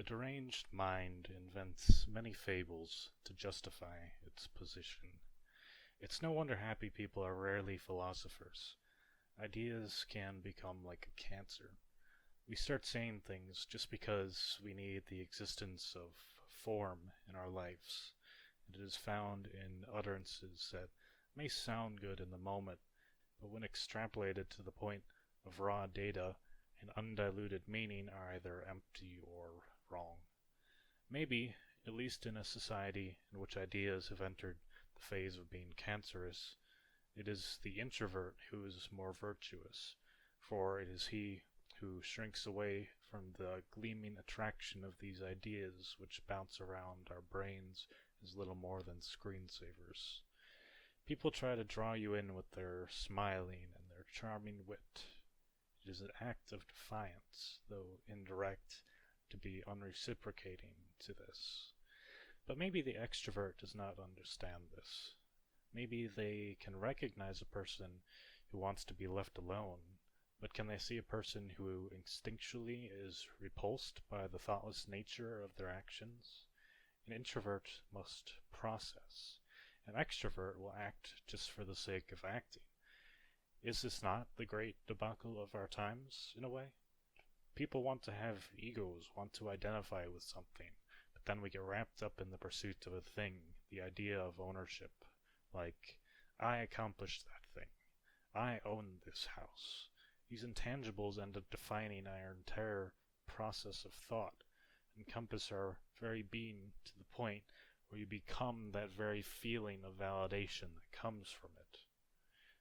deranged mind invents many fables to justify its position. It's no wonder happy people are rarely philosophers. Ideas can become like a cancer. We start saying things just because we need the existence of form in our lives, and it is found in utterances that may sound good in the moment, but when extrapolated to the point of raw data and undiluted meaning are either empty or wrong. Maybe, at least in a society in which ideas have entered the phase of being cancerous, it is the introvert who is more virtuous, for it is he who shrinks away from the gleaming attraction of these ideas which bounce around our brains as little more than screensavers. People try to draw you in with their smiling and their charming wit. It is an act of defiance, though indirect, to be unreciprocating to this. But maybe the extrovert does not understand this. Maybe they can recognize a person who wants to be left alone, but can they see a person who instinctually is repulsed by the thoughtless nature of their actions? An introvert must process. An extrovert will act just for the sake of acting. Is this not the great debacle of our times, in a way? People want to have egos, want to identify with something, but then we get wrapped up in the pursuit of a thing, the idea of ownership. Like, I accomplished that thing. I own this house. These intangibles end up defining our entire process of thought, encompass our very being to the point where you become that very feeling of validation that comes from it.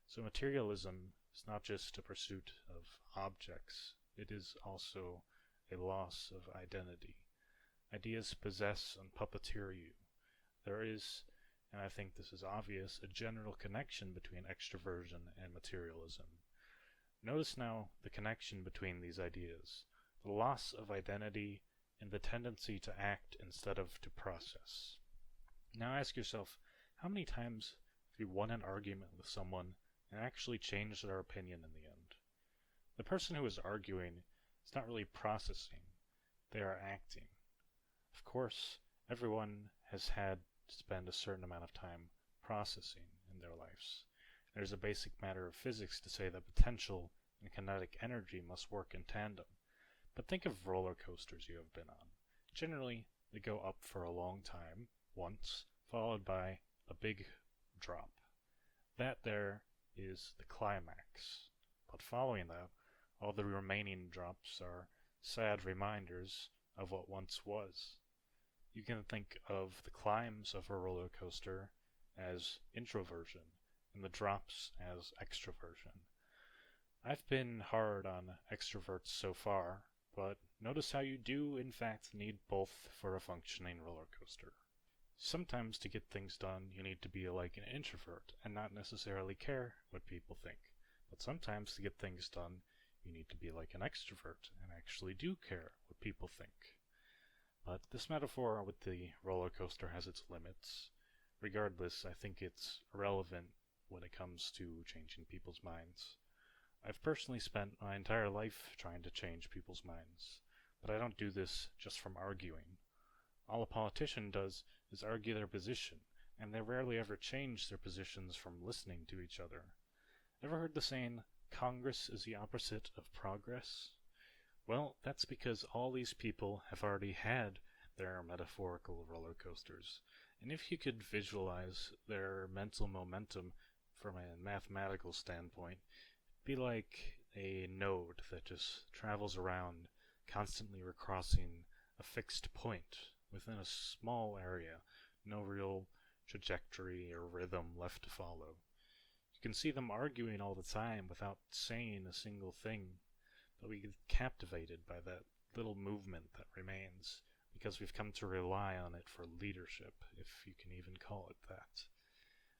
So materialism is not just a pursuit of objects, it is also a loss of identity. Ideas possess and puppeteer you. There is, and I think this is obvious, a general connection between extroversion and materialism. Notice now the connection between these ideas, the loss of identity and the tendency to act instead of to process. Now ask yourself, how many times have you won an argument with someone and actually changed their opinion in the end? The person who is arguing is not really processing, they are acting. Of course, everyone has had to spend a certain amount of time processing in their lives. There's a basic matter of physics to say that potential and kinetic energy must work in tandem. But think of roller coasters you have been on. Generally, they go up for a long time, once, followed by a big drop. That there is the climax. But following that, all the remaining drops are sad reminders of what once was. You can think of the climbs of a roller coaster as introversion, and the drops as extroversion. I've been hard on extroverts so far, but notice how you do in fact need both for a functioning roller coaster. Sometimes to get things done you need to be like an introvert and not necessarily care what people think. But sometimes to get things done you need to be like an extrovert and actually do care what people think. But this metaphor with the roller coaster has its limits. Regardless, I think it's irrelevant when it comes to changing people's minds. I've personally spent my entire life trying to change people's minds, but I don't do this just from arguing. All a politician does is argue their position, and they rarely ever change their positions from listening to each other. Ever heard the saying, Congress is the opposite of progress? Well, that's because all these people have already had their metaphorical roller coasters, and if you could visualize their mental momentum from a mathematical standpoint, it'd be like a node that just travels around, constantly recrossing a fixed point within a small area, no real trajectory or rhythm left to follow. You can see them arguing all the time without saying a single thing, but we get captivated by that little movement that remains because we've come to rely on it for leadership, if you can even call it that.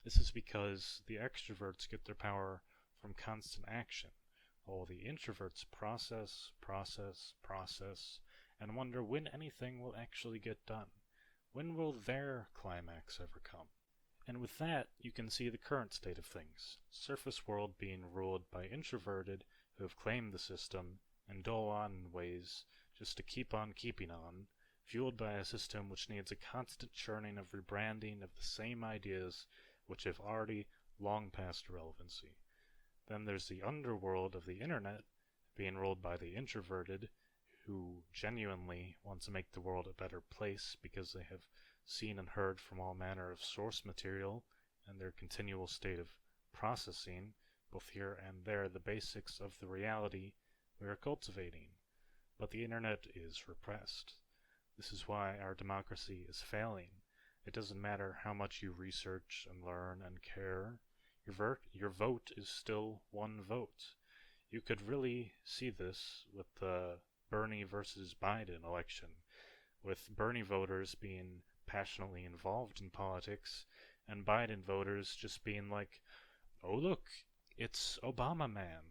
This is because the extroverts get their power from constant action, while the introverts process, and wonder when anything will actually get done. When will their climax ever come? And with that, you can see the current state of things. Surface world being ruled by introverted who have claimed the system and dole on in ways just to keep on keeping on, fueled by a system which needs a constant churning of rebranding of the same ideas which have already long past relevancy. Then there's the underworld of the internet, being ruled by the introverted, who genuinely want to make the world a better place because they have seen and heard from all manner of source material and their continual state of processing, both here and there, the basics of the reality we are cultivating. But the internet is repressed. This is why our democracy is failing. It doesn't matter how much you research and learn and care. Your vote is still one vote. You could really see this with the Bernie versus Biden election, with Bernie voters being passionately involved in politics, and Biden voters just being like, oh look, it's Obama man.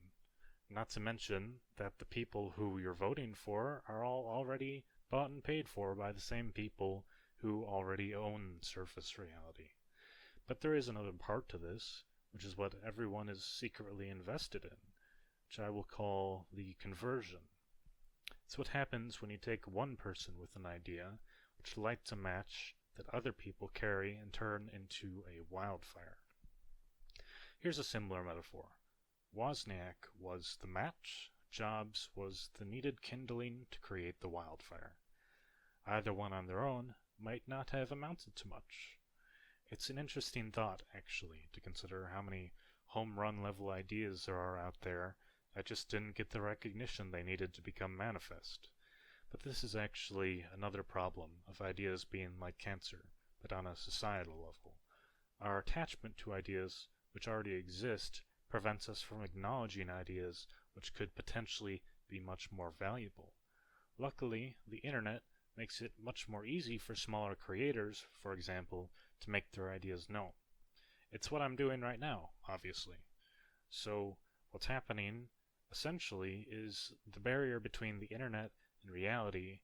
Not to mention that the people who you're voting for are all already bought and paid for by the same people who already own surface reality. But there is another part to this, which is what everyone is secretly invested in, which I will call the conversion. It's what happens when you take one person with an idea, which lights a match that other people carry and turn into a wildfire. Here's a similar metaphor. Wozniak was the match, Jobs was the needed kindling to create the wildfire. Either one on their own might not have amounted to much. It's an interesting thought, actually, to consider how many home run level ideas there are out there that just didn't get the recognition they needed to become manifest. But this is actually another problem of ideas being like cancer, but on a societal level. Our attachment to ideas which already exist prevents us from acknowledging ideas which could potentially be much more valuable. Luckily, the internet makes it much more easy for smaller creators, for example, to make their ideas known. It's what I'm doing right now, obviously. So, what's happening, essentially, is the barrier between the internet and reality,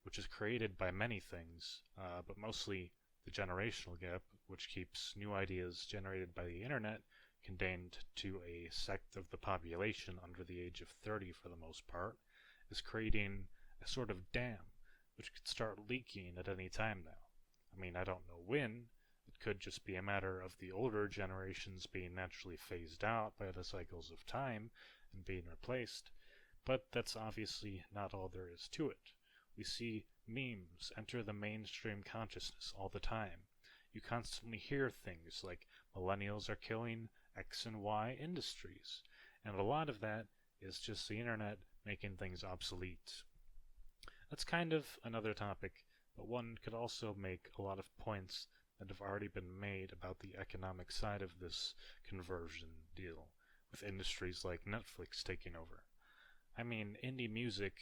which is created by many things, but mostly the generational gap, which keeps new ideas generated by the internet contained to a sect of the population under the age of 30 for the most part, is creating a sort of dam, which could start leaking at any time now. I mean, I don't know when. It could just be a matter of the older generations being naturally phased out by the cycles of time and being replaced, but that's obviously not all there is to it. We see memes enter the mainstream consciousness all the time. You constantly hear things like millennials are killing X and Y industries, and a lot of that is just the internet making things obsolete. That's kind of another topic, but one could also make a lot of points that have already been made about the economic side of this conversion deal, with industries like Netflix taking over. I mean, indie music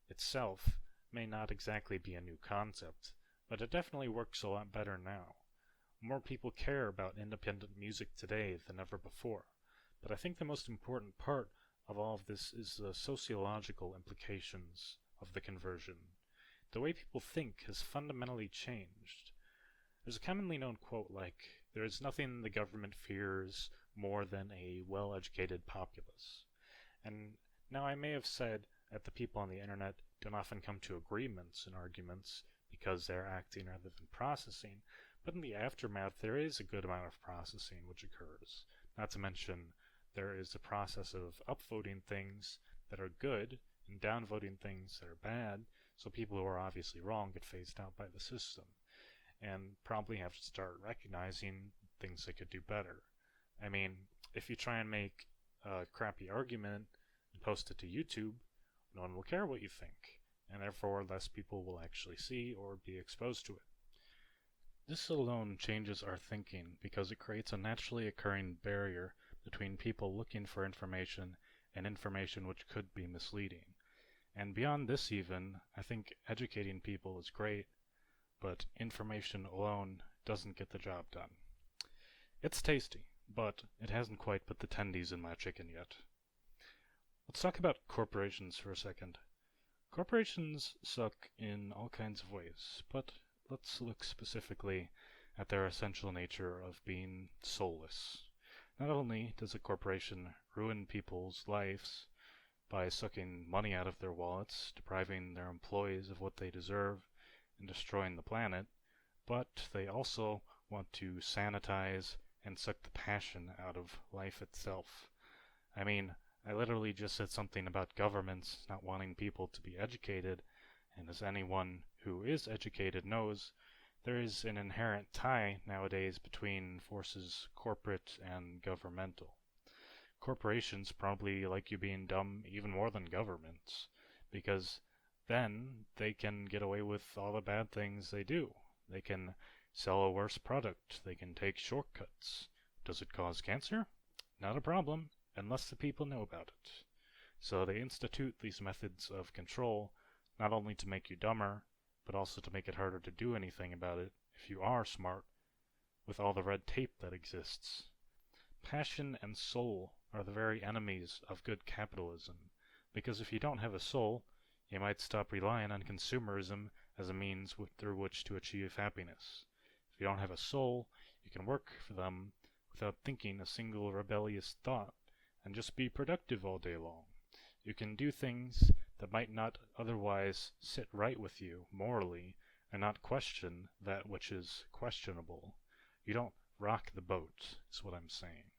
itself may not exactly be a new concept, but it definitely works a lot better now. More people care about independent music today than ever before, but I think the most important part of all of this is the sociological implications of the conversion. The way people think has fundamentally changed. There's a commonly known quote like, "There is nothing the government fears more than a well-educated populace." And now I may have said that the people on the internet don't often come to agreements in arguments because they're acting rather than processing, but in the aftermath there is a good amount of processing which occurs. Not to mention there is the process of upvoting things that are good and downvoting things that are bad, so people who are obviously wrong get phased out by the system, and probably have to start recognizing things they could do better. I mean, if you try and make a crappy argument and post it to YouTube, no one will care what you think, and therefore less people will actually see or be exposed to it. This alone changes our thinking because it creates a naturally occurring barrier between people looking for information and information which could be misleading. And beyond this even, I think educating people is great, but information alone doesn't get the job done. It's tasty, but it hasn't quite put the tendies in my chicken yet. Let's talk about corporations for a second. Corporations suck in all kinds of ways, but let's look specifically at their essential nature of being soulless. Not only does a corporation ruin people's lives by sucking money out of their wallets, depriving their employees of what they deserve, and destroying the planet, but they also want to sanitize and suck the passion out of life itself. I mean, I literally just said something about governments not wanting people to be educated, and as anyone who is educated knows, there is an inherent tie nowadays between forces corporate and governmental. Corporations probably like you being dumb even more than governments, because then they can get away with all the bad things they do. They can sell a worse product. They can take shortcuts. Does it cause cancer? Not a problem, unless the people know about it. So they institute these methods of control not only to make you dumber, but also to make it harder to do anything about it if you are smart, with all the red tape that exists. Passion and soul are the very enemies of good capitalism, because if you don't have a soul, you might stop relying on consumerism as a means through which to achieve happiness. If you don't have a soul, you can work for them without thinking a single rebellious thought, and just be productive all day long. You can do things that might not otherwise sit right with you morally, and not question that which is questionable. You don't rock the boat, is what I'm saying.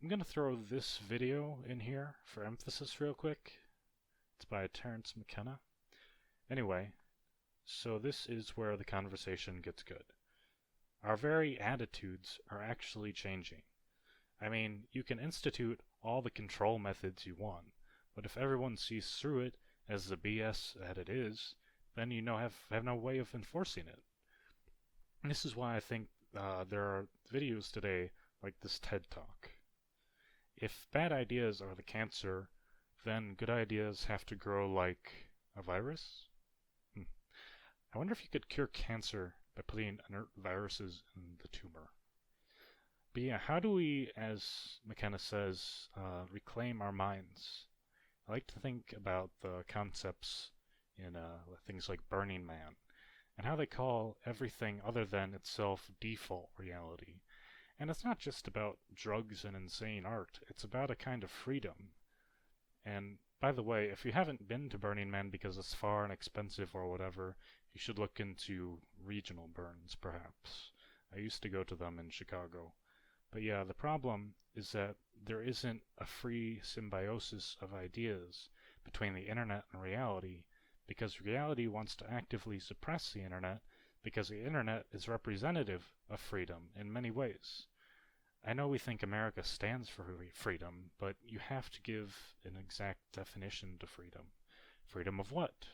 I'm going to throw this video in here for emphasis real quick. It's by Terence McKenna. Anyway, so this is where the conversation gets good. Our very attitudes are actually changing. I mean, you can institute all the control methods you want, but if everyone sees through it as the BS that it is, then you have no way of enforcing it. And this is why I think there are videos today like this TED Talk. If bad ideas are the cancer, then good ideas have to grow like a virus? I wonder if you could cure cancer by putting inert viruses in the tumor. But yeah, how do we, as McKenna says, reclaim our minds? I like to think about the concepts in things like Burning Man, and how they call everything other than itself default reality. And it's not just about drugs and insane art, it's about a kind of freedom. And by the way, if you haven't been to Burning Man because it's far and expensive or whatever, you should look into regional burns, perhaps. I used to go to them in Chicago. But yeah, the problem is that there isn't a free symbiosis of ideas between the internet and reality, because reality wants to actively suppress the internet, because the internet is representative of freedom in many ways. I know we think America stands for freedom, but you have to give an exact definition to freedom. Freedom of what?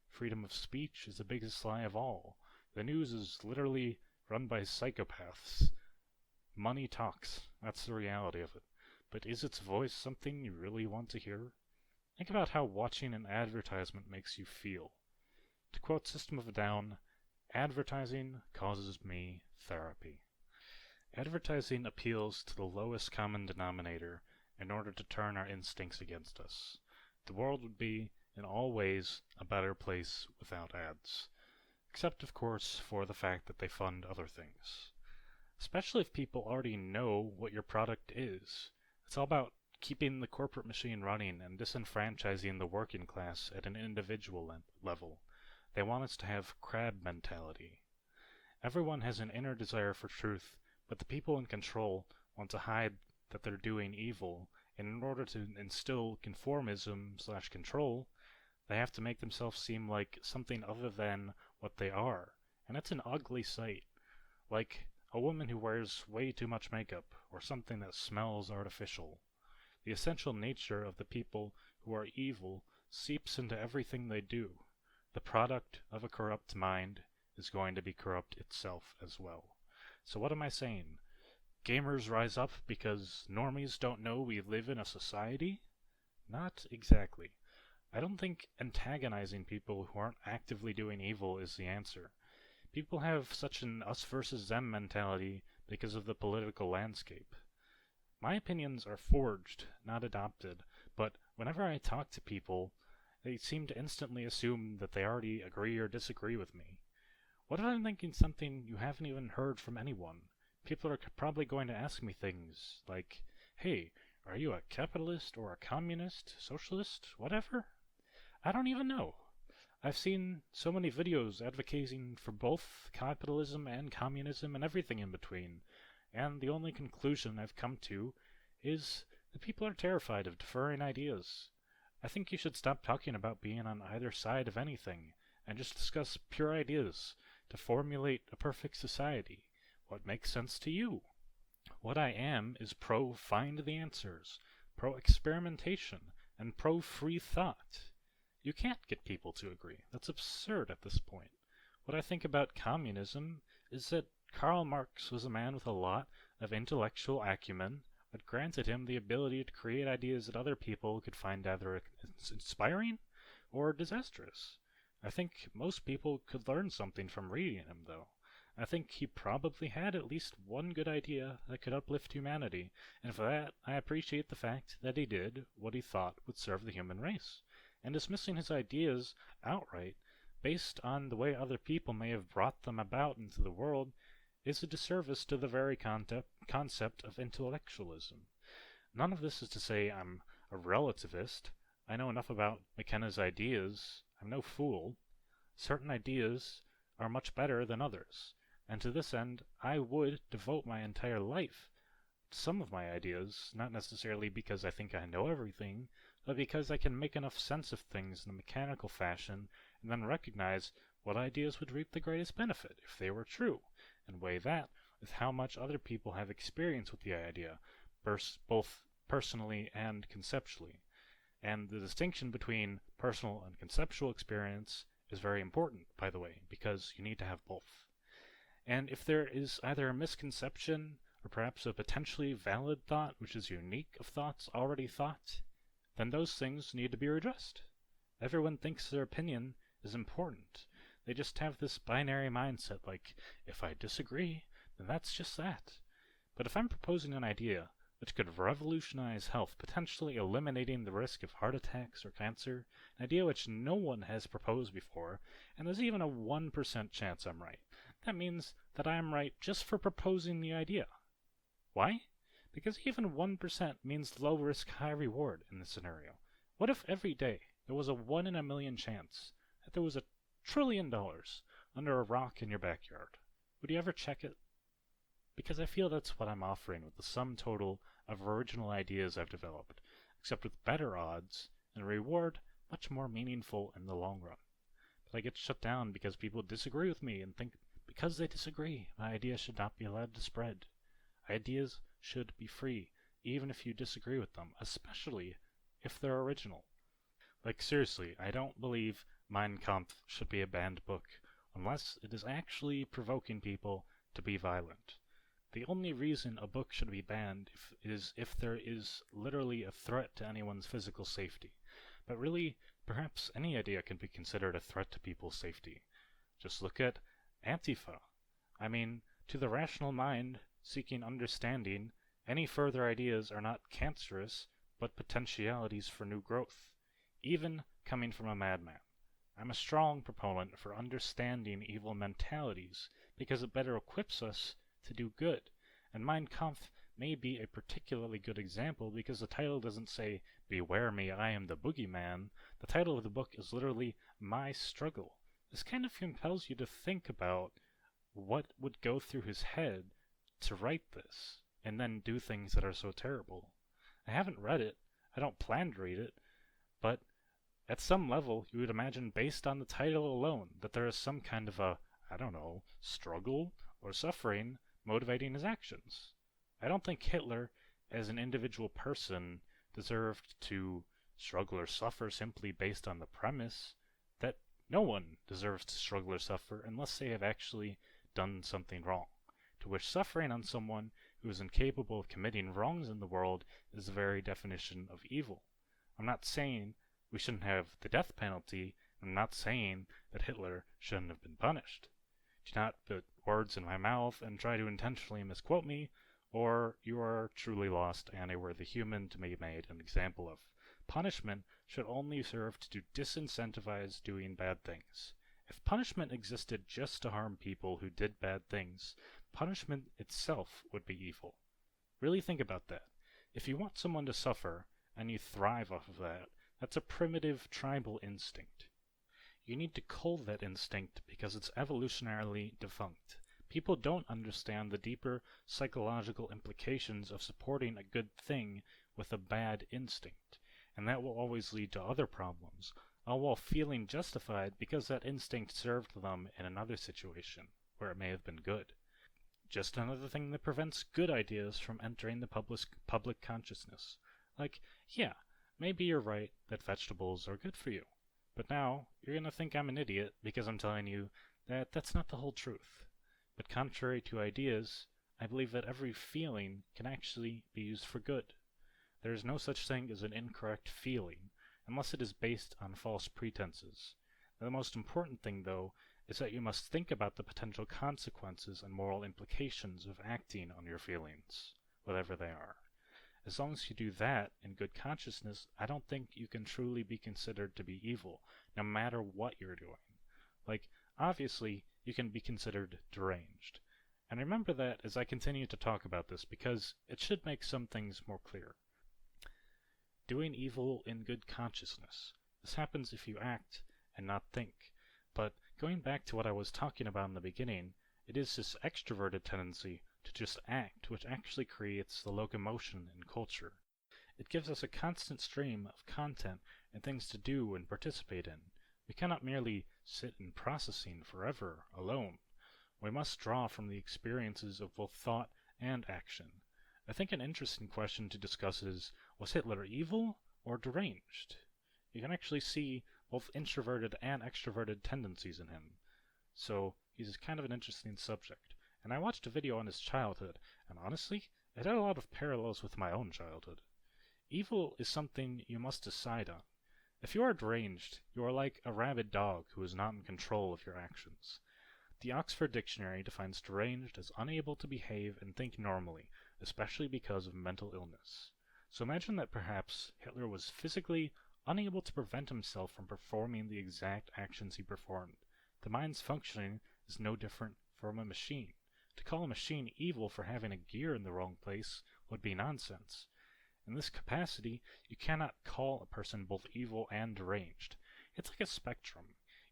Freedom of speech is the biggest lie of all. The news is literally run by psychopaths. Money talks. That's the reality of it. But is its voice something you really want to hear? Think about how watching an advertisement makes you feel. To quote System of a Down, advertising causes me therapy. Advertising appeals to the lowest common denominator in order to turn our instincts against us. The world would be, in all ways, a better place without ads. Except, of course, for the fact that they fund other things. Especially if people already know what your product is. It's all about keeping the corporate machine running and disenfranchising the working class at an individual level. They want us to have crab mentality. Everyone has an inner desire for truth, but the people in control want to hide that they're doing evil, and in order to instill conformism/control, they have to make themselves seem like something other than what they are. And it's an ugly sight. Like a woman who wears way too much makeup, or something that smells artificial. The essential nature of the people who are evil seeps into everything they do. The product of a corrupt mind is going to be corrupt itself as well. So what am I saying? Gamers rise up because normies don't know we live in a society? Not exactly. I don't think antagonizing people who aren't actively doing evil is the answer. People have such an us versus them mentality because of the political landscape. My opinions are forged, not adopted, but whenever I talk to people, they seem to instantly assume that they already agree or disagree with me. What if I'm thinking something you haven't even heard from anyone? People are probably going to ask me things like, hey, are you a capitalist or a communist, socialist, whatever? I don't even know. I've seen so many videos advocating for both capitalism and communism and everything in between, and the only conclusion I've come to is that people are terrified of differing ideas. I think you should stop talking about being on either side of anything and just discuss pure ideas to formulate a perfect society. What makes sense to you? What I am is pro find the answers, pro experimentation, and pro free thought. You can't get people to agree. That's absurd at this point. What I think about communism is that Karl Marx was a man with a lot of intellectual acumen that granted him the ability to create ideas that other people could find either inspiring or disastrous. I think most people could learn something from reading him, though. I think he probably had at least one good idea that could uplift humanity, and for that I appreciate the fact that he did what he thought would serve the human race. And dismissing his ideas outright, based on the way other people may have brought them about into the world, is a disservice to the very concept of intellectualism. None of this is to say I'm a relativist. I know enough about McKenna's ideas. I'm no fool. Certain ideas are much better than others, and to this end I would devote my entire life to some of my ideas, not necessarily because I think I know everything, but because I can make enough sense of things in a mechanical fashion and then recognize what ideas would reap the greatest benefit if they were true, and weigh that with how much other people have experience with the idea, both personally and conceptually. And the distinction between personal and conceptual experience is very important, by the way, because you need to have both. And if there is either a misconception or perhaps a potentially valid thought which is unique of thoughts already thought, then those things need to be redressed. Everyone thinks their opinion is important. They just have this binary mindset like, if I disagree, then that's just that. But if I'm proposing an idea which could revolutionize health, potentially eliminating the risk of heart attacks or cancer, an idea which no one has proposed before, and there's even a 1% chance I'm right, that means that I am right just for proposing the idea. Why? Because even 1% means low risk, high reward in this scenario. What if every day there was a 1 in a million chance that there was $1 trillion under a rock in your backyard? Would you ever check it? Because I feel that's what I'm offering with the sum total of original ideas I've developed, except with better odds and a reward much more meaningful in the long run. But I get shut down because people disagree with me and think because they disagree, my idea should not be allowed to spread. Ideas should be free, even if you disagree with them, especially if they're original. Like seriously, I don't believe Mein Kampf should be a banned book, unless it is actually provoking people to be violent. The only reason a book should be banned is if there is literally a threat to anyone's physical safety. But really, perhaps any idea can be considered a threat to people's safety. Just look at Antifa. I mean, to the rational mind seeking understanding, any further ideas are not cancerous, but potentialities for new growth, even coming from a madman. I'm a strong proponent for understanding evil mentalities, because it better equips us to do good, and Mein Kampf may be a particularly good example because the title doesn't say, "Beware me, I am the boogeyman." The title of the book is literally My Struggle. This kind of compels you to think about what would go through his head to write this, and then do things that are so terrible. I haven't read it, I don't plan to read it, but at some level you would imagine based on the title alone that there is some kind of a, struggle or suffering motivating his actions. I don't think Hitler, as an individual person, deserved to struggle or suffer simply based on the premise that no one deserves to struggle or suffer unless they have actually done something wrong, to which suffering on someone who is incapable of committing wrongs in the world is the very definition of evil. I'm not saying we shouldn't have the death penalty. I'm not saying that Hitler shouldn't have been punished. Do not put words in my mouth and try to intentionally misquote me, or you are truly lost and a worthy human to be made an example of. Punishment should only serve to disincentivize doing bad things. If punishment existed just to harm people who did bad things, punishment itself would be evil. Really think about that. If you want someone to suffer, and you thrive off of that, that's a primitive tribal instinct. You need to cull that instinct because it's evolutionarily defunct. People don't understand the deeper psychological implications of supporting a good thing with a bad instinct, and that will always lead to other problems, all while feeling justified because that instinct served them in another situation where it may have been good. Just another thing that prevents good ideas from entering the public consciousness. Like, yeah, maybe you're right that vegetables are good for you, but now you're gonna think I'm an idiot because I'm telling you that that's not the whole truth. But contrary to ideas, I believe that every feeling can actually be used for good. There is no such thing as an incorrect feeling, unless it is based on false pretenses. The most important thing, though, is that you must think about the potential consequences and moral implications of acting on your feelings, whatever they are. As long as you do that in good consciousness, I don't think you can truly be considered to be evil, no matter what you're doing. Like, obviously, you can be considered deranged. And remember that as I continue to talk about this, because it should make some things more clear. Doing evil in good consciousness. This happens if you act and not think. But going back to what I was talking about in the beginning, it is this extroverted tendency to just act which actually creates the locomotion in culture. It gives us a constant stream of content and things to do and participate in. We cannot merely sit in processing forever alone. We must draw from the experiences of both thought and action. I think an interesting question to discuss is, was Hitler evil or deranged? You can actually see both introverted and extroverted tendencies in him. So he's kind of an interesting subject. And I watched a video on his childhood, and honestly, it had a lot of parallels with my own childhood. Evil is something you must decide on. If you are deranged, you are like a rabid dog who is not in control of your actions. The Oxford Dictionary defines deranged as unable to behave and think normally, especially because of mental illness. So imagine that perhaps Hitler was physically unable to prevent himself from performing the exact actions he performed. The mind's functioning is no different from a machine. To call a machine evil for having a gear in the wrong place would be nonsense. In this capacity, you cannot call a person both evil and deranged. It's like a spectrum.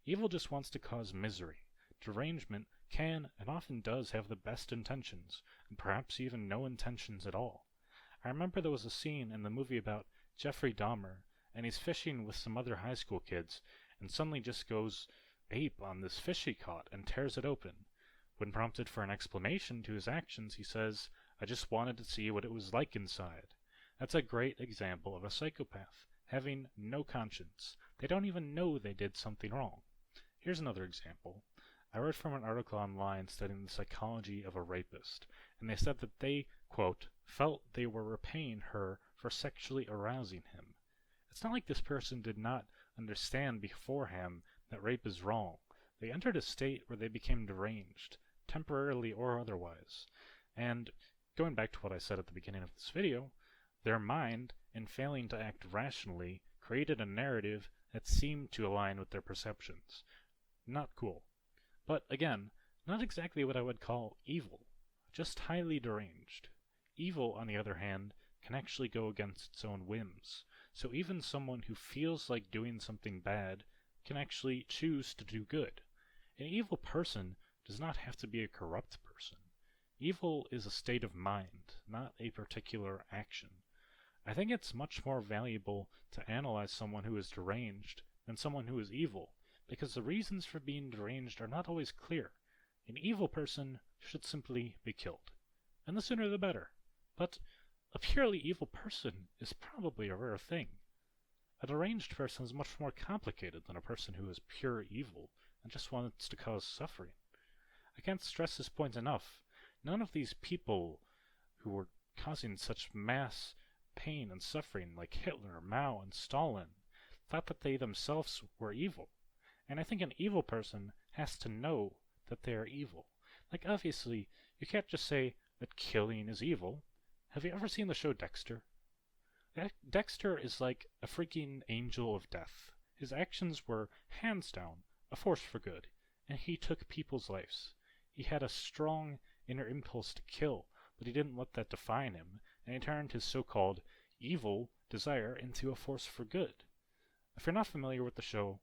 Evil just wants to cause misery. Derangement can and often does have the best intentions, and perhaps even no intentions at all. I remember there was a scene in the movie about Jeffrey Dahmer, and he's fishing with some other high school kids, and suddenly just goes ape on this fish he caught and tears it open. When prompted for an explanation to his actions, he says, "I just wanted to see what it was like inside." That's a great example of a psychopath, having no conscience. They don't even know they did something wrong. Here's another example. I read from an article online studying the psychology of a rapist, and they said that they, quote, felt they were repaying her for sexually arousing him. It's not like this person did not understand beforehand that rape is wrong. They entered a state where they became deranged, temporarily or otherwise. And going back to what I said at the beginning of this video, their mind, in failing to act rationally, created a narrative that seemed to align with their perceptions. Not cool. But again, not exactly what I would call evil, just highly deranged. Evil, on the other hand, can actually go against its own whims. So even someone who feels like doing something bad can actually choose to do good. An evil person does not have to be a corrupt person. Evil is a state of mind, not a particular action. I think it's much more valuable to analyze someone who is deranged than someone who is evil, because the reasons for being deranged are not always clear. An evil person should simply be killed, and the sooner the better. But a purely evil person is probably a rare thing. A deranged person is much more complicated than a person who is pure evil and just wants to cause suffering. I can't stress this point enough. None of these people who were causing such mass pain and suffering like Hitler, Mao, and Stalin thought that they themselves were evil. And I think an evil person has to know that they are evil. Like, obviously, you can't just say that killing is evil. Have you ever seen the show Dexter? Dexter is like a freaking angel of death. His actions were, hands down, a force for good, and he took people's lives. He had a strong inner impulse to kill, but he didn't let that define him, and he turned his so-called evil desire into a force for good. If you're not familiar with the show,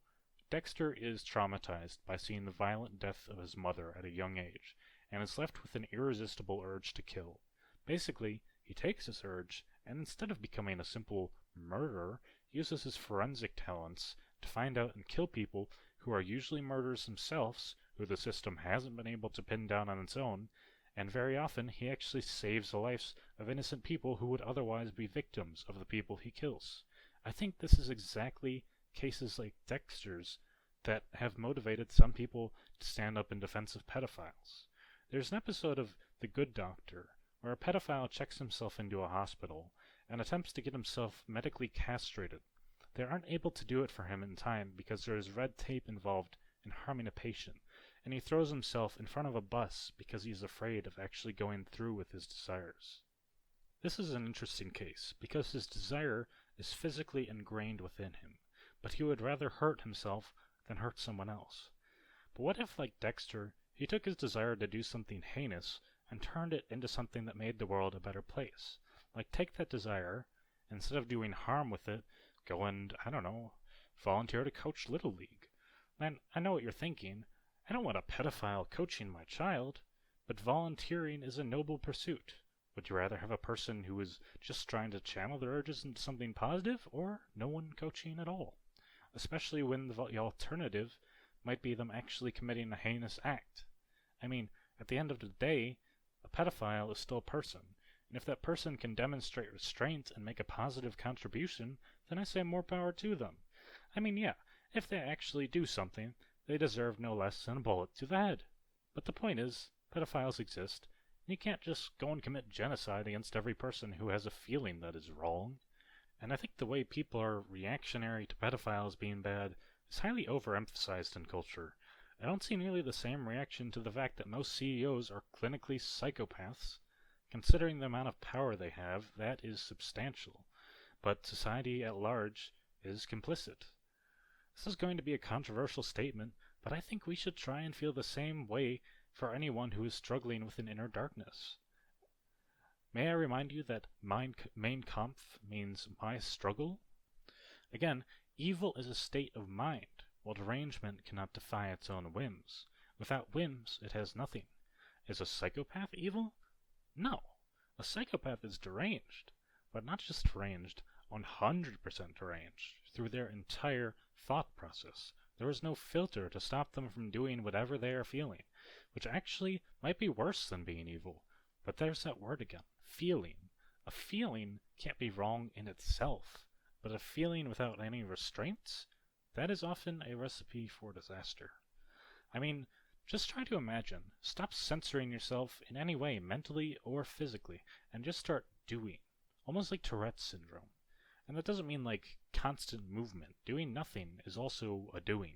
Dexter is traumatized by seeing the violent death of his mother at a young age, and is left with an irresistible urge to kill. Basically, he takes this urge, and instead of becoming a simple murderer, uses his forensic talents to find out and kill people who are usually murderers themselves, who the system hasn't been able to pin down on its own, and very often he actually saves the lives of innocent people who would otherwise be victims of the people he kills. I think this is exactly cases like Dexter's that have motivated some people to stand up in defense of pedophiles. There's an episode of The Good Doctor where a pedophile checks himself into a hospital and attempts to get himself medically castrated. They aren't able to do it for him in time because there is red tape involved in harming a patient, and he throws himself in front of a bus because he is afraid of actually going through with his desires. This is an interesting case because his desire is physically ingrained within him, but he would rather hurt himself than hurt someone else. But what if, like Dexter, he took his desire to do something heinous and turned it into something that made the world a better place? Like, take that desire, instead of doing harm with it, go and, I don't know, volunteer to coach Little League. And I know what you're thinking. I don't want a pedophile coaching my child, but volunteering is a noble pursuit. Would you rather have a person who is just trying to channel their urges into something positive, or no one coaching at all? Especially when the alternative might be them actually committing a heinous act. I mean, at the end of the day, a pedophile is still a person, and if that person can demonstrate restraint and make a positive contribution, then I say more power to them. I mean, yeah, if they actually do something, they deserve no less than a bullet to the head. But the point is, pedophiles exist, and you can't just go and commit genocide against every person who has a feeling that is wrong. And I think the way people are reactionary to pedophiles being bad is highly overemphasized in culture. I don't see nearly the same reaction to the fact that most CEOs are clinically psychopaths. Considering the amount of power they have, that is substantial. But society at large is complicit. This is going to be a controversial statement, but I think we should try and feel the same way for anyone who is struggling with an inner darkness. May I remind you that Mein Kampf means my struggle? Again, evil is a state of mind, while derangement cannot defy its own whims. Without whims, it has nothing. Is a psychopath evil? No. A psychopath is deranged, but not just deranged, 100% deranged, through their entire thought process. There is no filter to stop them from doing whatever they are feeling, which actually might be worse than being evil. But there's that word again, feeling. A feeling can't be wrong in itself, but a feeling without any restraints, that is often a recipe for disaster. I mean, just try to imagine. Stop censoring yourself in any way, mentally or physically, and just start doing. Almost like Tourette's syndrome. And that doesn't mean like constant movement. Doing nothing is also a doing.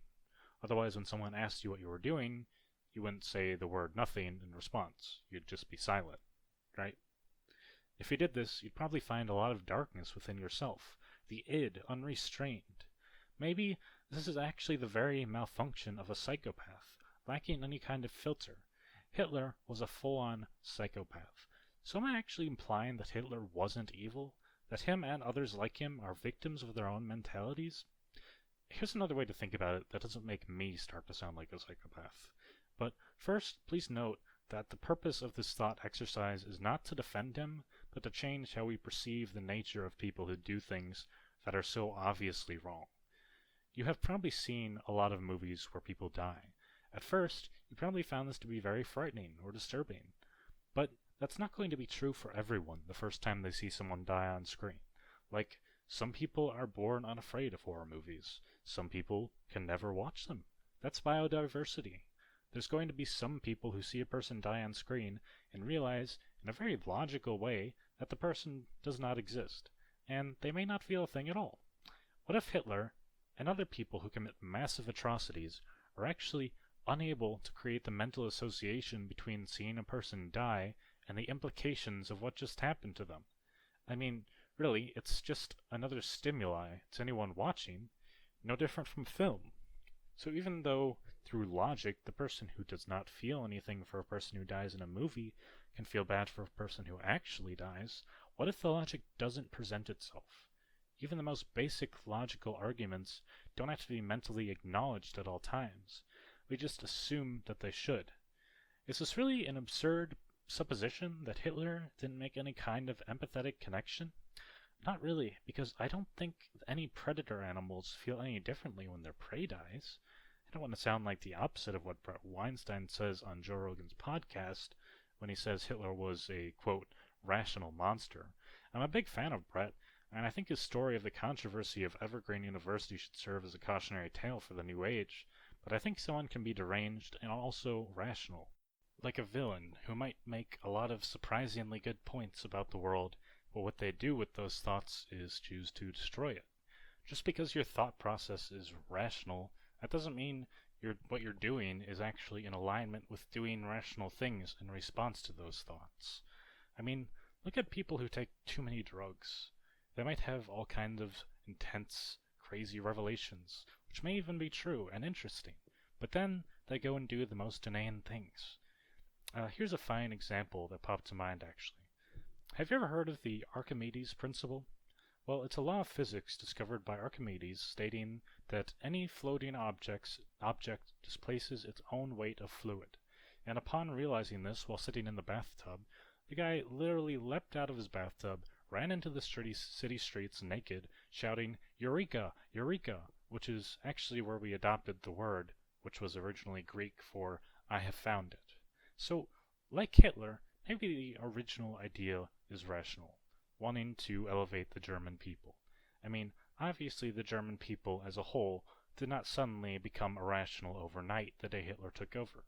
Otherwise, when someone asked you what you were doing, you wouldn't say the word nothing in response. You'd just be silent, right? If you did this, you'd probably find a lot of darkness within yourself. The id, unrestrained. Maybe this is actually the very malfunction of a psychopath, lacking any kind of filter. Hitler was a full-on psychopath. So am I actually implying that Hitler wasn't evil? That him and others like him are victims of their own mentalities? Here's another way to think about it that doesn't make me start to sound like a psychopath. But first, please note that the purpose of this thought exercise is not to defend him, but to change how we perceive the nature of people who do things that are so obviously wrong. You have probably seen a lot of movies where people die. At first, you probably found this to be very frightening or disturbing. But that's not going to be true for everyone the first time they see someone die on screen. Like, some people are born unafraid of horror movies. Some people can never watch them. That's biodiversity. There's going to be some people who see a person die on screen and realize, in a very logical way, that the person does not exist, and they may not feel a thing at all. What if Hitler, and other people who commit massive atrocities, are actually unable to create the mental association between seeing a person die and the implications of what just happened to them? I mean, really, it's just another stimuli to anyone watching, no different from film. So even though, through logic, the person who does not feel anything for a person who dies in a movie can feel bad for a person who actually dies, what if the logic doesn't present itself? even the most basic logical arguments don't have to be mentally acknowledged at all times. We just assume that they should. Is this really an absurd supposition that Hitler didn't make any kind of empathetic connection? Not really, because I don't think any predator animals feel any differently when their prey dies. I don't want to sound like the opposite of what Brett Weinstein says on Joe Rogan's podcast when he says Hitler was a, quote, rational monster. I'm a big fan of Brett, and I think his story of the controversy of Evergreen University should serve as a cautionary tale for the new age, but I think someone can be deranged and also rational. Like a villain who might make a lot of surprisingly good points about the world, but what they do with those thoughts is choose to destroy it. Just because your thought process is rational, that doesn't mean what you're doing is actually in alignment with doing rational things in response to those thoughts. I mean, look at people who take too many drugs. They might have all kinds of intense, crazy revelations, which may even be true and interesting, but then they go and do the most inane things. Here's a fine example that popped to mind, actually. Have you ever heard of the Archimedes principle? Well, it's a law of physics discovered by Archimedes stating that any floating object displaces its own weight of fluid. And upon realizing this while sitting in the bathtub, the guy literally leapt out of his bathtub, ran into the city streets naked, shouting, "Eureka! Eureka!" which is actually where we adopted the word, which was originally Greek for "I have found it." So, like Hitler, maybe the original idea is rational, wanting to elevate the German people. I mean, obviously the German people as a whole did not suddenly become irrational overnight the day Hitler took over.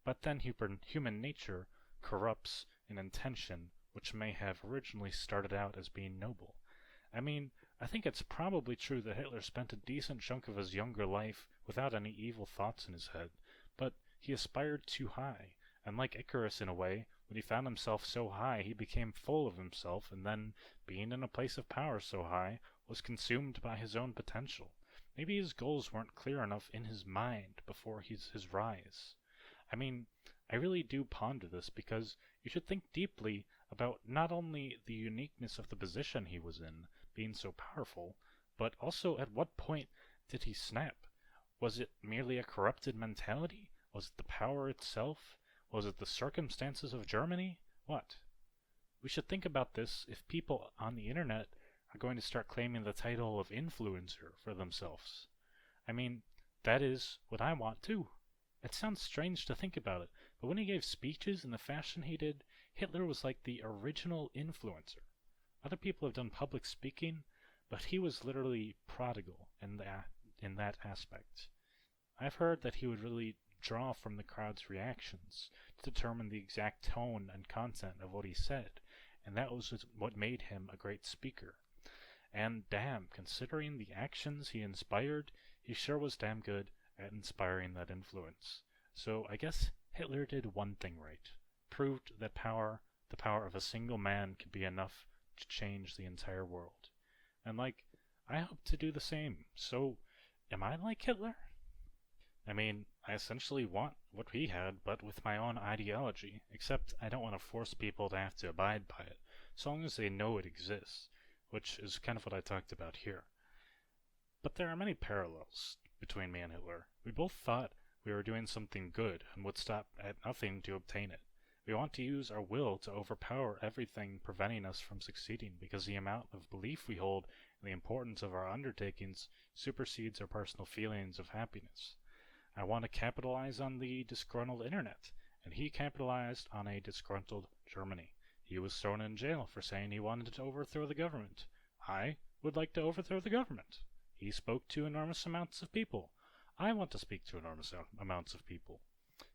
But then human nature corrupts an intention which may have originally started out as being noble. I mean, I think it's probably true that Hitler spent a decent chunk of his younger life without any evil thoughts in his head, but he aspired too high. And like Icarus in a way, when he found himself so high he became full of himself, and then, being in a place of power so high, was consumed by his own potential. Maybe his goals weren't clear enough in his mind before his rise. I mean, I really do ponder this because you should think deeply about not only the uniqueness of the position he was in, being so powerful, but also at what point did he snap? Was it merely a corrupted mentality? Was it the power itself? Was it the circumstances of Germany? What? We should think about this if people on the internet are going to start claiming the title of influencer for themselves. I mean, that is what I want too. It sounds strange to think about it, but when he gave speeches in the fashion he did, Hitler was like the original influencer. Other people have done public speaking, but he was literally prodigal in that aspect. I've heard that he would really draw from the crowd's reactions to determine the exact tone and content of what he said, and that was what made him a great speaker. And damn, considering the actions he inspired, he sure was damn good at inspiring that influence. So I guess Hitler did one thing right. Proved that the power of a single man could be enough to change the entire world. And I hope to do the same. So, am I like Hitler? I mean, I essentially want what he had, but with my own ideology, except I don't want to force people to have to abide by it, so long as they know it exists, which is kind of what I talked about here. But there are many parallels between me and Hitler. We both thought we were doing something good and would stop at nothing to obtain it. We want to use our will to overpower everything preventing us from succeeding because the amount of belief we hold in the importance of our undertakings supersedes our personal feelings of happiness. I want to capitalize on the disgruntled internet, and he capitalized on a disgruntled Germany. He was thrown in jail for saying he wanted to overthrow the government. I would like to overthrow the government. He spoke to enormous amounts of people. I want to speak to enormous amounts of people.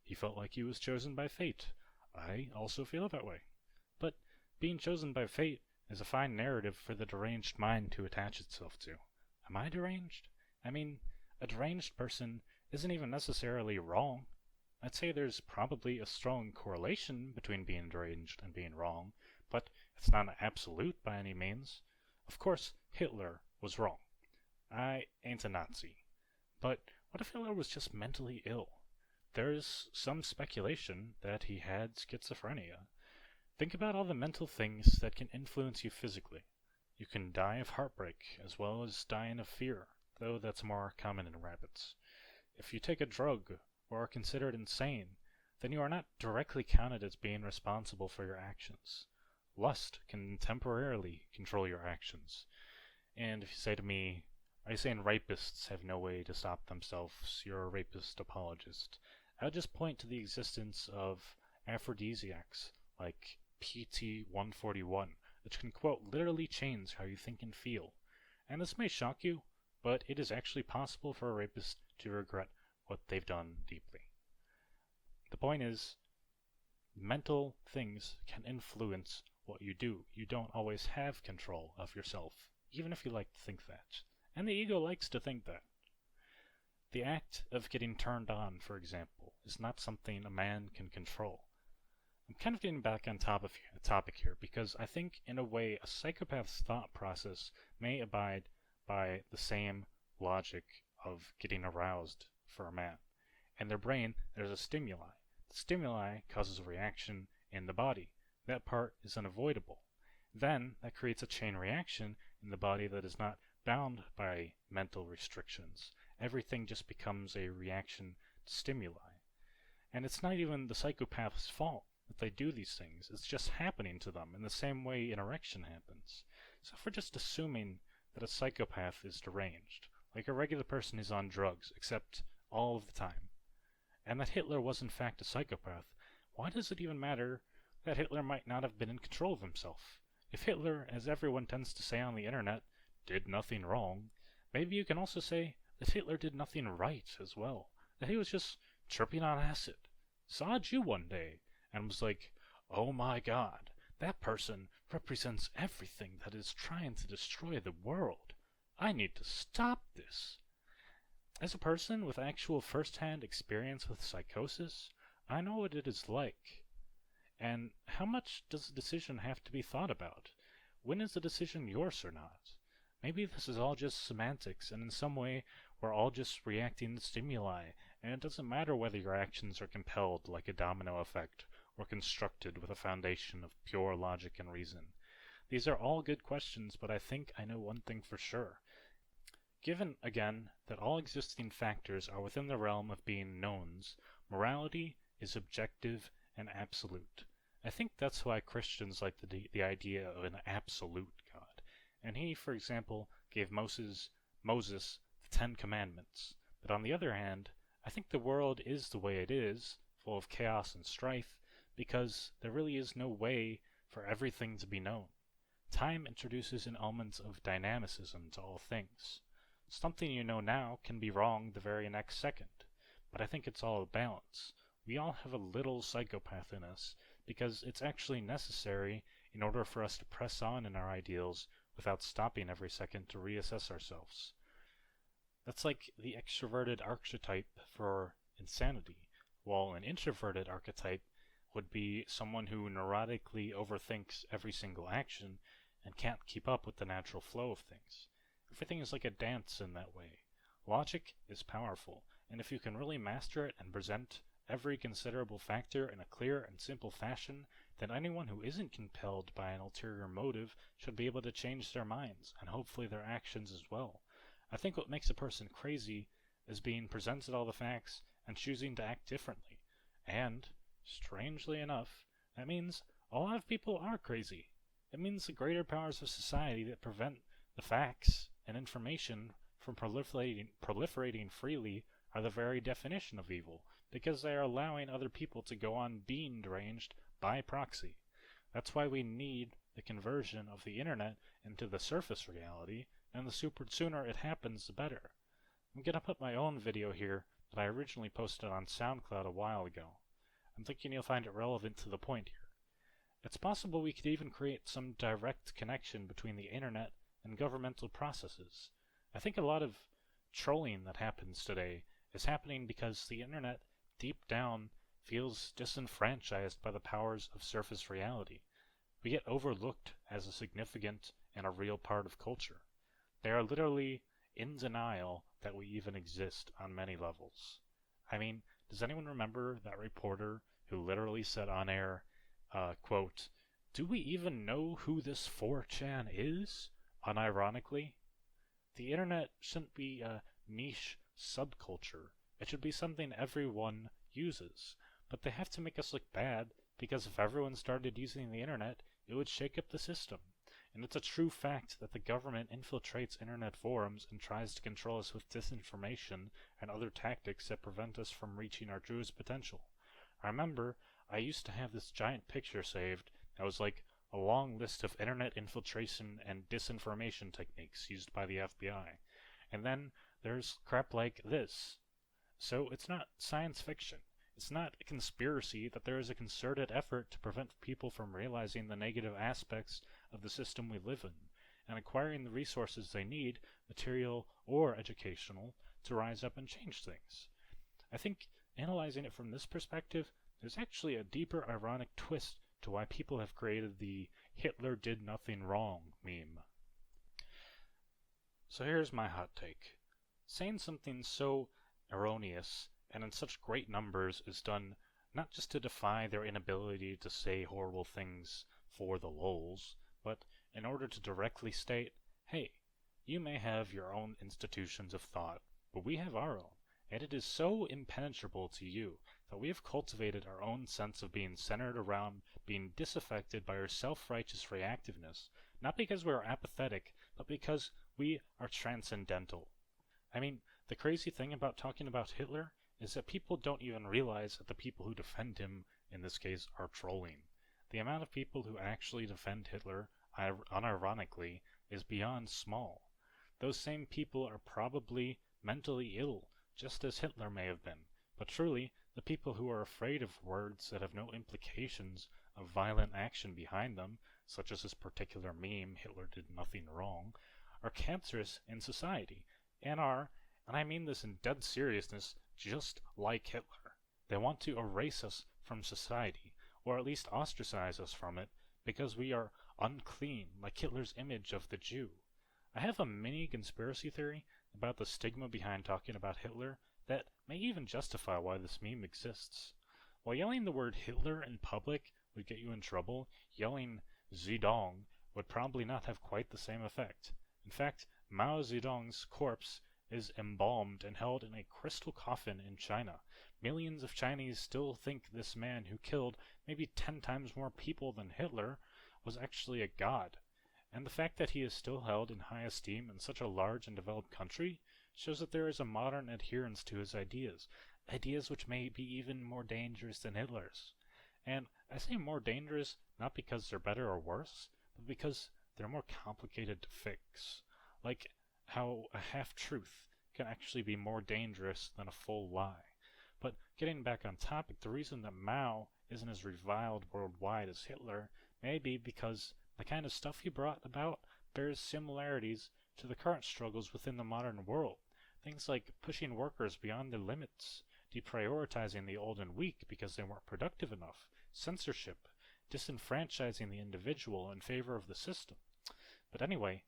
He felt like he was chosen by fate. I also feel that way. But being chosen by fate is a fine narrative for the deranged mind to attach itself to. Am I deranged? I mean, a deranged person isn't even necessarily wrong. I'd say there's probably a strong correlation between being deranged and being wrong, but it's not an absolute by any means. Of course, Hitler was wrong. I ain't a Nazi. But what if Hitler was just mentally ill? There's some speculation that he had schizophrenia. Think about all the mental things that can influence you physically. You can die of heartbreak as well as dying of fear, though that's more common in rabbits. If you take a drug or are considered insane, then you are not directly counted as being responsible for your actions. Lust can temporarily control your actions. And if you say to me, are you saying rapists have no way to stop themselves? You're a rapist apologist. I would just point to the existence of aphrodisiacs like PT-141, which can, quote, literally change how you think and feel. And this may shock you, but it is actually possible for a rapist to regret what they've done deeply. The point is, mental things can influence what you do. You don't always have control of yourself, even if you like to think that. And the ego likes to think that. The act of getting turned on, for example, is not something a man can control. I'm kind of getting back on topic here, because I think, in a way, a psychopath's thought process may abide by the same logic of getting aroused for a man. In their brain, there's a stimuli. The stimuli causes a reaction in the body. That part is unavoidable. Then, that creates a chain reaction in the body that is not bound by mental restrictions. Everything just becomes a reaction to stimuli. And it's not even the psychopath's fault that they do these things. It's just happening to them in the same way an erection happens. So if we're just assuming that a psychopath is deranged, like a regular person is on drugs, except all of the time, and that Hitler was in fact a psychopath, why does it even matter that Hitler might not have been in control of himself? If Hitler, as everyone tends to say on the internet, did nothing wrong, maybe you can also say that Hitler did nothing right as well. That he was just tripping on acid, saw a Jew one day, and was like, oh my god, that person represents everything that is trying to destroy the world. I need to stop this. As a person with actual first-hand experience with psychosis, I know what it is like. And how much does the decision have to be thought about? When is the decision yours or not? Maybe this is all just semantics, and in some way we're all just reacting to stimuli, and it doesn't matter whether your actions are compelled like a domino effect, or constructed with a foundation of pure logic and reason. These are all good questions, but I think I know one thing for sure. Given, again, that all existing factors are within the realm of being knowns, morality is objective and absolute. I think that's why Christians like the idea of an absolute God. And he, for example, gave Moses the 10 Commandments. But on the other hand, I think the world is the way it is, full of chaos and strife, because there really is no way for everything to be known. Time introduces an element of dynamicism to all things. Something you know now can be wrong the very next second, but I think it's all a balance. We all have a little psychopath in us, because it's actually necessary in order for us to press on in our ideals without stopping every second to reassess ourselves. That's like the extroverted archetype for insanity, while an introverted archetype would be someone who neurotically overthinks every single action and can't keep up with the natural flow of things. Everything is like a dance in that way. Logic is powerful, and if you can really master it and present every considerable factor in a clear and simple fashion, then anyone who isn't compelled by an ulterior motive should be able to change their minds, and hopefully their actions as well. I think what makes a person crazy is being presented all the facts and choosing to act differently. And, strangely enough, that means a lot of people are crazy. It means the greater powers of society that prevent the facts and information from proliferating freely are the very definition of evil, because they are allowing other people to go on being deranged by proxy. That's why we need the conversion of the internet into the surface reality, and the sooner it happens, the better. I'm going to put my own video here that I originally posted on SoundCloud a while ago. I'm thinking you'll find it relevant to the point here. It's possible we could even create some direct connection between the internet and governmental processes. I think a lot of trolling that happens today is happening because the internet, deep down, feels disenfranchised by the powers of surface reality. We get overlooked as a significant and a real part of culture. They are literally in denial that we even exist on many levels. I mean, does anyone remember that reporter who literally said on air, quote, "Do we even know who this 4chan is? unironically, the internet shouldn't be a niche subculture. It should be something everyone uses. But they have to make us look bad, because if everyone started using the internet, it would shake up the system. And it's a true fact that the government infiltrates internet forums and tries to control us with disinformation and other tactics that prevent us from reaching our truest potential. I remember I used to have this giant picture saved that was like a long list of internet infiltration and disinformation techniques used by the FBI. And then there's crap like this. So it's not science fiction. It's not a conspiracy that there is a concerted effort to prevent people from realizing the negative aspects of the system we live in, and acquiring the resources they need, material or educational, to rise up and change things. I think, analyzing it from this perspective, there's actually a deeper ironic twist to why people have created the "Hitler did nothing wrong" meme. So here's my hot take. Saying something so erroneous and in such great numbers is done not just to defy their inability to say horrible things for the lulz, but in order to directly state, hey, you may have your own institutions of thought, but we have our own, and it is so impenetrable to you that we have cultivated our own sense of being centered around being disaffected by our self-righteous reactiveness, not because we are apathetic, but because we are transcendental. I mean, the crazy thing about talking about Hitler is that people don't even realize that the people who defend him, in this case, are trolling. The amount of people who actually defend Hitler, unironically, is beyond small. Those same people are probably mentally ill, just as Hitler may have been. But truly, the people who are afraid of words that have no implications of violent action behind them, such as this particular meme, Hitler did nothing wrong, are cancerous in society, and are, and I mean this in dead seriousness, just like Hitler. They want to erase us from society, or at least ostracize us from it, because we are unclean, like Hitler's image of the Jew. I have a mini conspiracy theory about the stigma behind talking about Hitler that may even justify why this meme exists. While yelling the word Hitler in public would get you in trouble, yelling Zedong would probably not have quite the same effect. In fact, Mao Zedong's corpse is embalmed and held in a crystal coffin in China. Millions of Chinese still think this man who killed maybe 10 times more people than Hitler was actually a god. And the fact that he is still held in high esteem in such a large and developed country shows that there is a modern adherence to his ideas, ideas which may be even more dangerous than Hitler's. And I say more dangerous not because they're better or worse, but because they're more complicated to fix. Like how a half-truth can actually be more dangerous than a full lie. But getting back on topic, the reason that Mao isn't as reviled worldwide as Hitler may be because the kind of stuff he brought about bears similarities to the current struggles within the modern world. Things like pushing workers beyond their limits, deprioritizing the old and weak because they weren't productive enough, censorship, disenfranchising the individual in favor of the system. But anyway,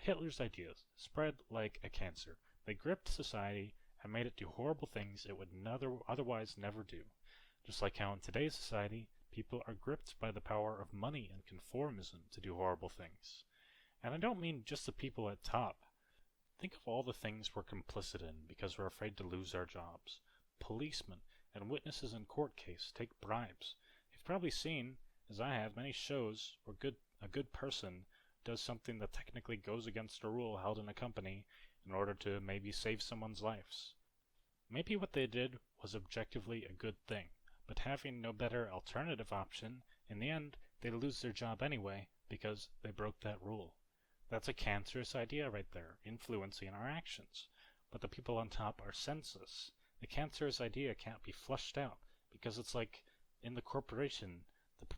Hitler's ideas spread like a cancer. They gripped society and made it do horrible things it would otherwise never do. Just like how in today's society, people are gripped by the power of money and conformism to do horrible things. And I don't mean just the people at top. Think of all the things we're complicit in because we're afraid to lose our jobs. Policemen and witnesses in court case take bribes. You've probably seen, as I have, many shows where a good person does something that technically goes against a rule held in a company in order to maybe save someone's lives. Maybe what they did was objectively a good thing, but having no better alternative option, in the end, they lose their job anyway because they broke that rule. That's a cancerous idea right there, influencing our actions. But the people on top are senseless. The cancerous idea can't be flushed out because it's like in the corporation,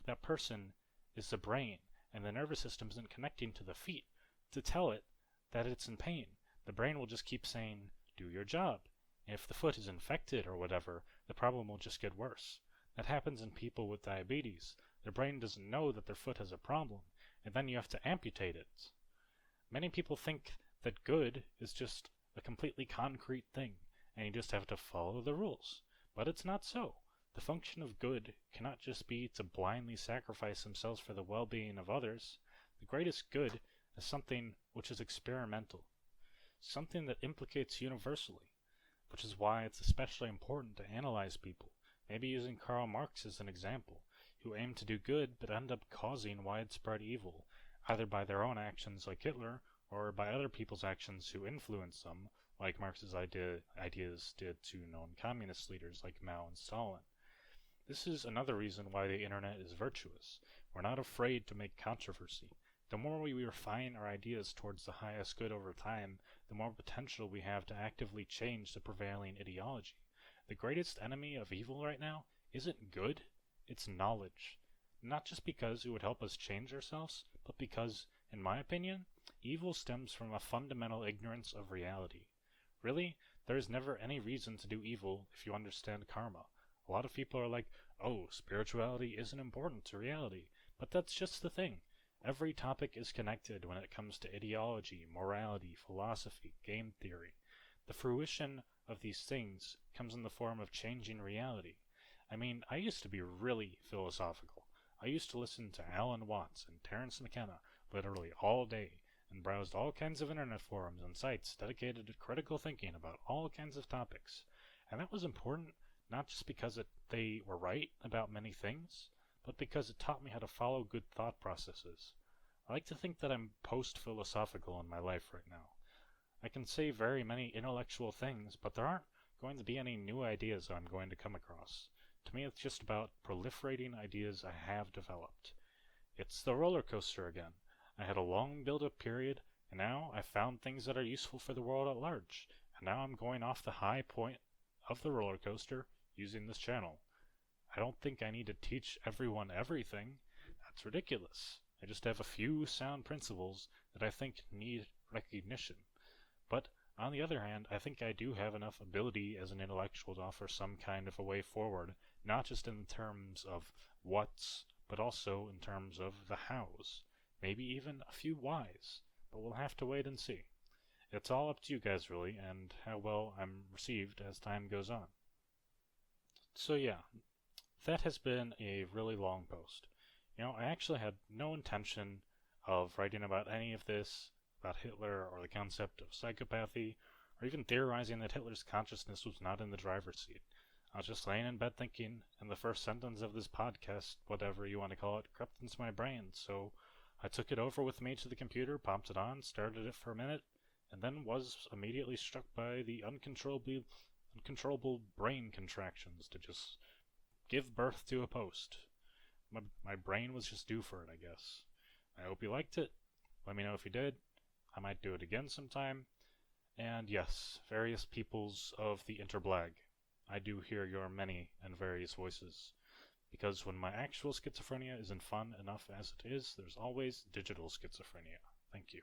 that person is the brain, and the nervous system isn't connecting to the feet to tell it that it's in pain. The brain will just keep saying, do your job. And if the foot is infected or whatever, the problem will just get worse. That happens in people with diabetes. Their brain doesn't know that their foot has a problem, and then you have to amputate it. Many people think that good is just a completely concrete thing, and you just have to follow the rules. But it's not so. The function of good cannot just be to blindly sacrifice themselves for the well-being of others. The greatest good as something which is experimental, something that implicates universally, which is why it's especially important to analyze people, maybe using Karl Marx as an example, who aim to do good but end up causing widespread evil, either by their own actions like Hitler, or by other people's actions who influence them, like Marx's ideas did to known communist leaders like Mao and Stalin. This is another reason why the internet is virtuous. We're not afraid to make controversy. The more we refine our ideas towards the highest good over time, the more potential we have to actively change the prevailing ideology. The greatest enemy of evil right now isn't good, it's knowledge. Not just because it would help us change ourselves, but because, in my opinion, evil stems from a fundamental ignorance of reality. Really, there is never any reason to do evil if you understand karma. A lot of people are like, oh, spirituality isn't important to reality. But that's just the thing. Every topic is connected when it comes to ideology, morality, philosophy, game theory. The fruition of these things comes in the form of changing reality. I mean, I used to be really philosophical. I used to listen to Alan Watts and Terence McKenna literally all day, and browsed all kinds of internet forums and sites dedicated to critical thinking about all kinds of topics. And that was important not just because they were right about many things, but because it taught me how to follow good thought processes. I like to think that I'm post-philosophical in my life right now. I can say very many intellectual things, but there aren't going to be any new ideas I'm going to come across. To me, it's just about proliferating ideas I have developed. It's the roller coaster again. I had a long build-up period, and now I've found things that are useful for the world at large, and now I'm going off the high point of the roller coaster using this channel. I don't think I need to teach everyone everything. That's ridiculous. I just have a few sound principles that I think need recognition. But on the other hand, I think I do have enough ability as an intellectual to offer some kind of a way forward, not just in terms of what's, but also in terms of the hows. Maybe even a few whys, but we'll have to wait and see. It's all up to you guys really, and how well I'm received as time goes on. So yeah, that has been a really long post. I actually had no intention of writing about any of this, about Hitler or the concept of psychopathy, or even theorizing that Hitler's consciousness was not in the driver's seat. I was just laying in bed thinking, and the first sentence of this podcast, whatever you want to call it, crept into my brain, so I took it over with me to the computer, popped it on, started it for a minute, and then was immediately struck by the uncontrollable brain contractions to just give birth to a post. My brain was just due for it, I guess. I hope you liked it. Let me know if you did. I might do it again sometime. And yes, various peoples of the interblag. I do hear your many and various voices. Because when my actual schizophrenia isn't fun enough as it is, there's always digital schizophrenia. Thank you.